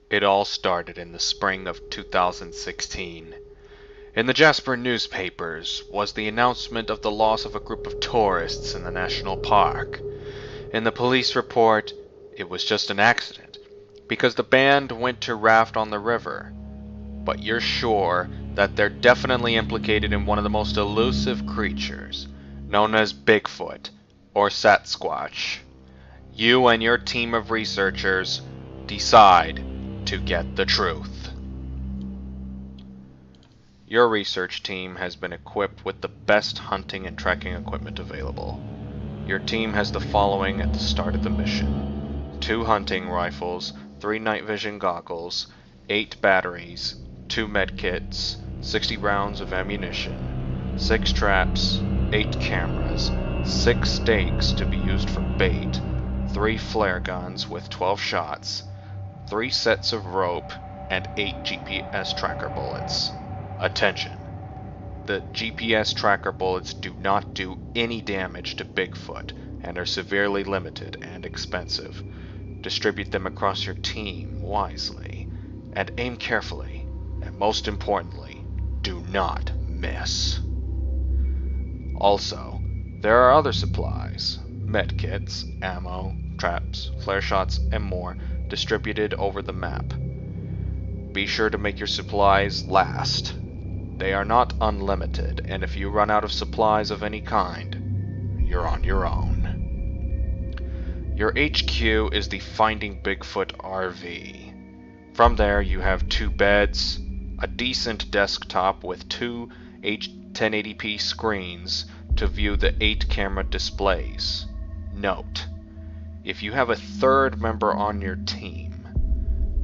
It all started in the spring of 2016. In the Jasper newspapers was the announcement of the loss of a group of tourists in the national park. In the police report, it was just an accident, because the band went to raft on the river. But you're sure that they're definitely implicated in one of the most elusive creatures, known as Bigfoot, or Sasquatch. You and your team of researchers decide to get the truth. Your research team has been equipped with the best hunting and tracking equipment available. Your team has the following at the start of the mission: 2 hunting rifles, 3 night vision goggles, 8 batteries, 2 medkits, 60 rounds of ammunition, 6 traps, 8 cameras, 6 stakes to be used for bait, 3 flare guns with 12 shots, 3 sets of rope, and 8 GPS tracker bullets. Attention! The GPS tracker bullets do not do any damage to Bigfoot and are severely limited and expensive. Distribute them across your team wisely, and aim carefully, and most importantly, do not miss. Also, there are other supplies, medkits, ammo, traps, flare shots, and more distributed over the map. Be sure to make your supplies last. They are not unlimited, and if you run out of supplies of any kind, you're on your own. Your HQ is the Finding Bigfoot RV. From there you have 2 beds, a decent desktop with 2 1080p screens to view the 8 camera displays. Note: if you have a 3rd member on your team,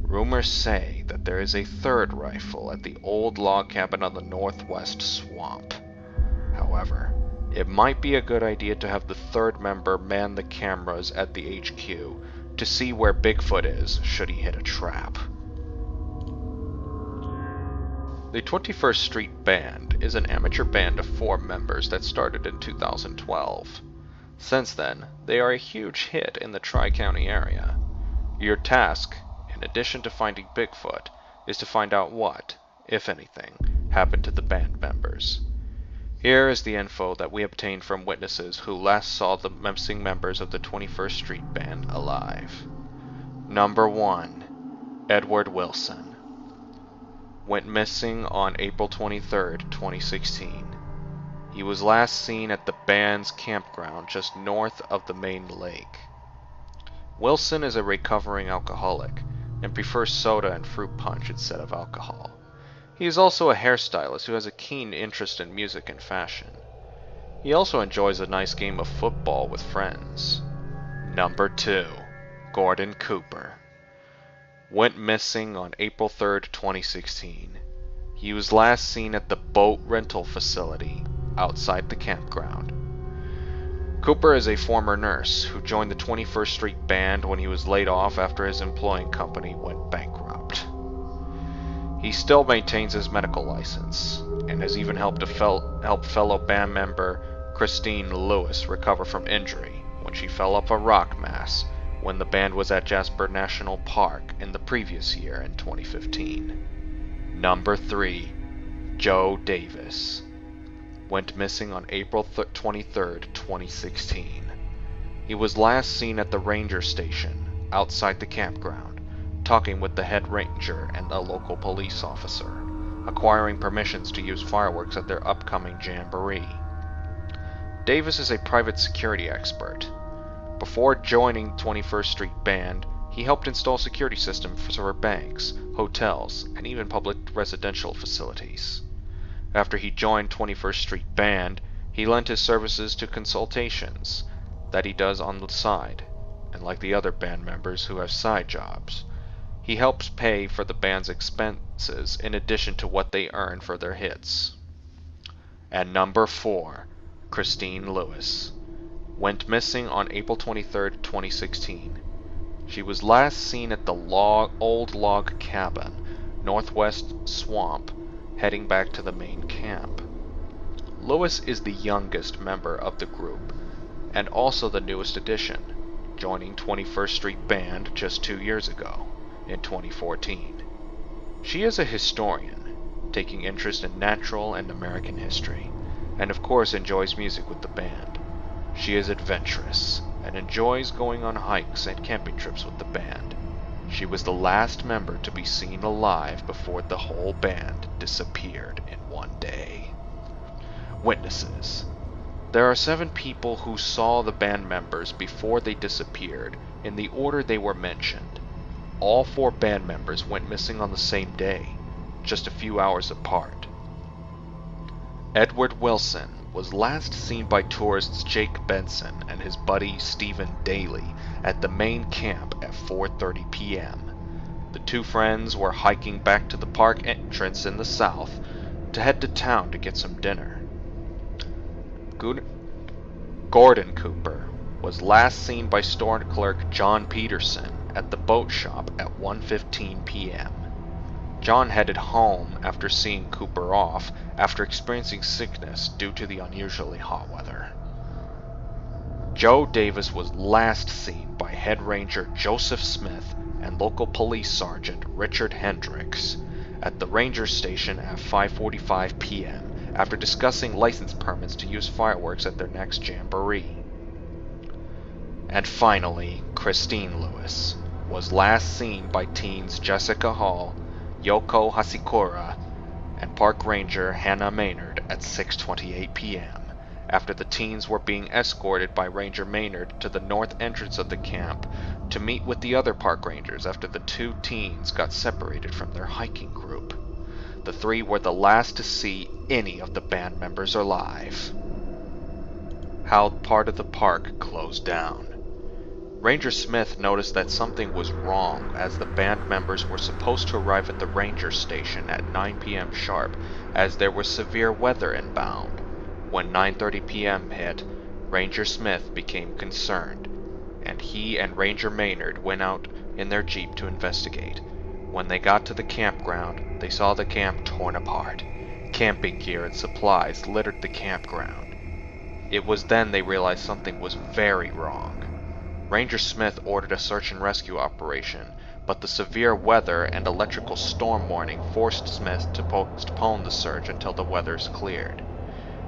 rumors say that there is a 3rd rifle at the old log cabin on the northwest swamp. However, it might be a good idea to have the 3rd member man the cameras at the HQ to see where Bigfoot is should he hit a trap. The 21st Street Band is an amateur band of 4 members that started in 2012. Since then, they are a huge hit in the Tri-County area. Your task, in addition to finding Bigfoot, is to find out what, if anything, happened to the band members. Here is the info that we obtained from witnesses who last saw the missing members of the 21st Street Band alive. Number 1. Edward Wilson. Went missing on April 23, 2016. He was last seen at the band's campground just north of the main lake. Wilson is a recovering alcoholic and prefers soda and fruit punch instead of alcohol. He is also a hairstylist who has a keen interest in music and fashion. He also enjoys a nice game of football with friends. Number 2. Gordon Cooper. Went missing on April 3, 2016. He was last seen at the boat rental facility outside the campground. Cooper is a former nurse who joined the 21st Street Band when he was laid off after his employing company went bankrupt. He still maintains his medical license, and has even helped fellow band member Kristine Lewis recover from injury when she fell off a rock mass when the band was at Jasper National Park in the previous year in 2015. Number 3. Joe Davis. Went missing on April 23, 2016. He was last seen at the ranger station outside the campground, talking with the head ranger and a local police officer, acquiring permissions to use fireworks at their upcoming jamboree. Davis is a private security expert. Before joining 21st Street Band, he helped install security systems for banks, hotels, and even public residential facilities. After he joined 21st Street Band, he lent his services to consultations that he does on the side, and like the other band members who have side jobs, he helps pay for the band's expenses in addition to what they earn for their hits. And number 4, Kristine Lewis. Went missing on April 23, 2016. She was last seen at the old log cabin, northwest swamp, heading back to the main camp. Lewis is the youngest member of the group, and also the newest addition, joining 21st Street Band just 2 years ago. in 2014. She is a historian, taking interest in natural and American history, and of course enjoys music with the band. She is adventurous, and enjoys going on hikes and camping trips with the band. She was the last member to be seen alive before the whole band disappeared in one day. Witnesses. There are 7 people who saw the band members before they disappeared, in the order they were mentioned. All 4 band members went missing on the same day, just a few hours apart. Edward Wilson was last seen by tourists Jake Benson and his buddy Stephen Daly at the main camp at 4:30 p.m. The 2 friends were hiking back to the park entrance in the south to head to town to get some dinner. Gordon Cooper was last seen by store clerk John Peterson at the boat shop at 1:15 p.m. John headed home after seeing Cooper off after experiencing sickness due to the unusually hot weather. Joe Davis was last seen by head ranger Joseph Smith and local police sergeant Richard Hendricks at the ranger station at 5:45 p.m. after discussing license permits to use fireworks at their next jamboree. And finally, Kristine Lewis was last seen by teens Jessica Hall, Yoko Hasekura, and park ranger Hannah Maynard at 6:28 p.m. after the teens were being escorted by Ranger Maynard to the north entrance of the camp to meet with the other park rangers after the 2 teens got separated from their hiking group. The 3 were the last to see any of the band members alive. How part of the park closed down. Ranger Smith noticed that something was wrong as the band members were supposed to arrive at the ranger station at 9 p.m. sharp as there was severe weather inbound. When 9:30 p.m. hit, Ranger Smith became concerned, and he and Ranger Maynard went out in their jeep to investigate. When they got to the campground, they saw the camp torn apart. Camping gear and supplies littered the campground. It was then they realized something was very wrong. Ranger Smith ordered a search and rescue operation, but the severe weather and electrical storm warning forced Smith to postpone the search until the weather's cleared.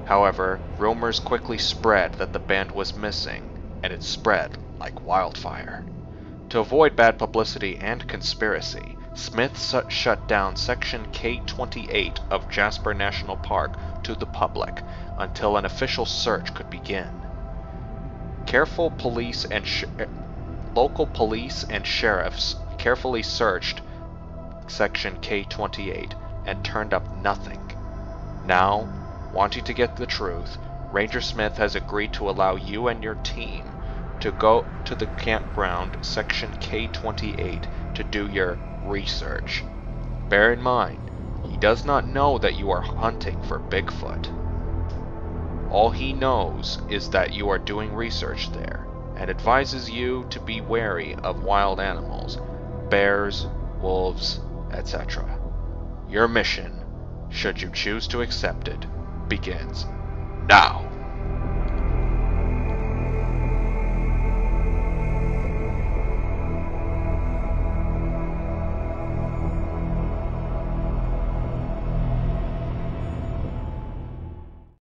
However, rumors quickly spread that the band was missing, and it spread like wildfire. To avoid bad publicity and conspiracy, Smith shut down Section K-28 of Jasper National Park to the public until an official search could begin. Local police and sheriffs carefully searched Section K-28 and turned up nothing. Now, wanting to get the truth, Ranger Smith has agreed to allow you and your team to go to the campground Section K-28 to do your research. Bear in mind, he does not know that you are hunting for Bigfoot. All he knows is that you are doing research there, and advises you to be wary of wild animals, bears, wolves, etc. Your mission, should you choose to accept it, begins now.